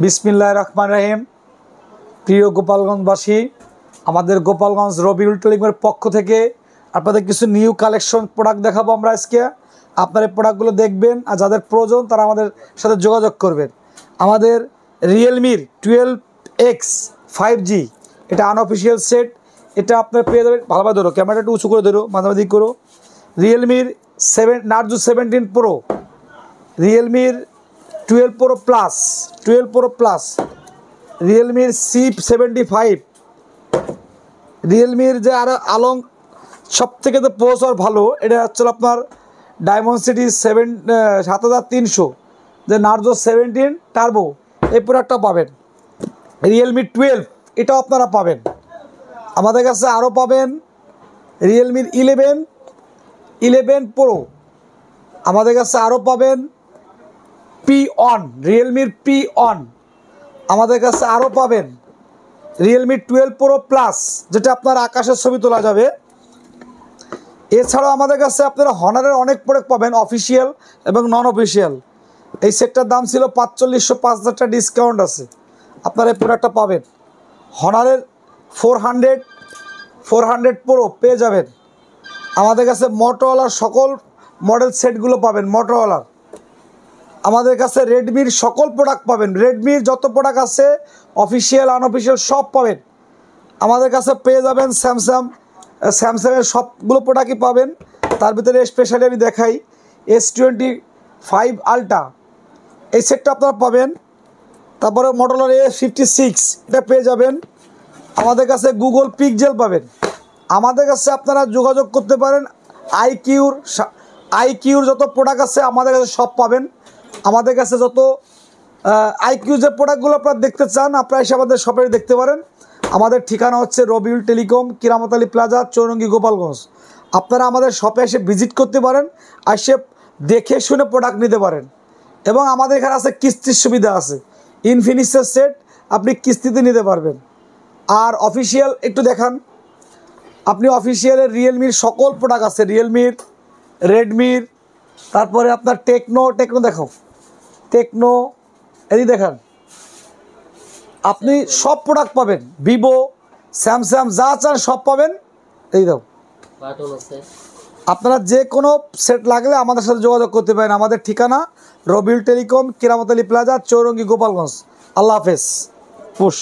বিসমিল্লাহির রহমানির রহিম। প্রিয় গোপালগঞ্জবাসী, আমাদের গোপালগঞ্জ রবিউল টেলিকমের পক্ষ থেকে আপনাদের কিছু নিউ কালেকশন প্রোডাক্ট দেখাবো আমরা আজকে। আপনারা এই প্রোডাক্টগুলো দেখবেন আর যাদের প্রয়োজন তারা আমাদের সাথে যোগাযোগ করবেন। আমাদের রিয়েলমির 12X 5G এটা আনঅফিসিয়াল সেট, এটা আপনার পেয়ে যাবেন। ভালোভাবে ধরো, ক্যামেরাটা একটু উঁচু করে ধরো, মাঝামাঝি করো। রিয়েলমির নার্জো 17 প্রো, রিয়েলমির 12 প্রো প্লাস, রিয়েলমির C75, রিয়েলমির যে আর আলং সব থেকে তো প্রসেসর ভালো, এটা হচ্ছে আপনার ডায়মন্ড সিটি 7300 যে নার্জো 17 টার্বো, এই প্রোডাক্টটা পাবেন। রিয়েলমি 12 এটাও আপনারা পাবেন আমাদের কাছে। আরও পাবেন রিয়েলমির 11 প্রো, আমাদের কাছে আরও পাবেন রিয়েলমির P1, আমাদের কাছে আরও পাবেন রিয়েলমি 12 প্রো প্লাস, যেটা আপনার আকাশের ছবি তোলা যাবে। এছাড়াও আমাদের কাছে আপনারা হনারের অনেক প্রোডাক্ট পাবেন, অফিসিয়াল এবং নন অফিসিয়াল। এই সেটটার দাম ছিল 4500, 5000 টাকা ডিসকাউন্ট আছে, আপনারা এই প্রোডাক্টটা পাবেন। হনারের 400 প্রো পেয়ে যাবেন। আমাদের কাছে মোটরোলার সকল মডেল সেটগুলো পাবেন। মোটরোলার আমাদের কাছে রেডমির সকল প্রোডাক্ট পাবেন। রেডমির যত প্রোডাক্ট আছে অফিসিয়াল আনঅফিসিয়াল সব পাবেন আমাদের কাছে। পেয়ে যাবেন স্যামসাংয়ের সবগুলো প্রোডাক্টই পাবেন। তার ভিতরে স্পেশালি আমি দেখাই S25 আলট্রা, এই সেটটা আপনারা পাবেন। তারপরে মোটরোলার A56 এটা পেয়ে যাবেন। আমাদের কাছে গুগল পিক্সেল পাবেন। আমাদের কাছে আপনারা যোগাযোগ করতে পারেন। আইকিউর যত প্রোডাক্ট আছে আমাদের কাছে সব পাবেন। আমাদের কাছে যত আইকিউ যে প্রোডাক্টগুলো আপনারা দেখতে চান আপনারা এসে আমাদের শপে দেখতে পারেন। আমাদের ঠিকানা হচ্ছে রবিউল টেলিকম, কিরামত আলী প্লাজা, চৌরঙ্গি, গোপালগঞ্জ। আপনারা আমাদের শপে এসে ভিজিট করতে পারেন, এসে দেখে শুনে প্রোডাক্ট নিতে পারেন। এবং আমাদের এখানে আছে কিস্তির সুবিধা আছে। ইনফিনিক্সের সেট আপনি কিস্তিতে নিতে পারবেন। আর অফিসিয়াল একটু দেখান, আপনি অফিসিয়ালের রিয়েলমির সকল প্রোডাক্ট আছে, রিয়েলমির, রেডমির, তারপরে আপনার টেকনো দেখো, টেকনো এই দেখান, আপনি সব প্রোডাক্ট পাবেন। ভিভো, স্যামসাং যা চান সব পাবেন। এই দাও, আপনারা যে কোনো সেট লাগলে আমাদের সাথে যোগাযোগ করতে পারেন। আমাদের ঠিকানা রবিউল টেলিকম, কিরামত আলী প্লাজা, চৌরঙ্গি, গোপালগঞ্জ। আল্লাহ হাফেজ। পুশ।